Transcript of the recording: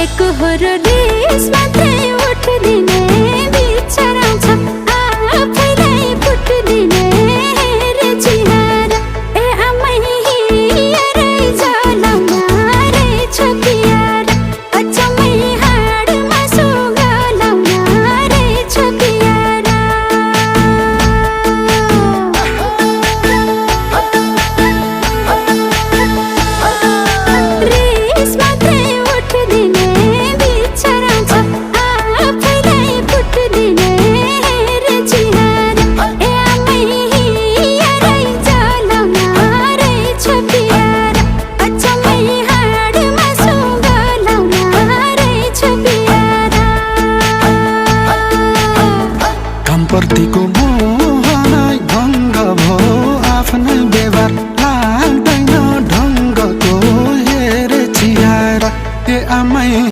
एकहोरो रिस मात्रै उठ्दिने बिचरा छ आफैलाई फुट्दिने रे चिहार ए आमै हिँडै जलाउन रहेछ प्यार अचम्मै हाडमा सुगलाउन रहेछ प्यार रिस मात्रै उठ्दिने बिचरा छ आफैलाई फुट्दिने रे चिहार ए आमै हिँडै जलाउन रहेछ प्यार अचम्मै हाडमा सुगलाउन रहेछ प्यार कामप्रतिको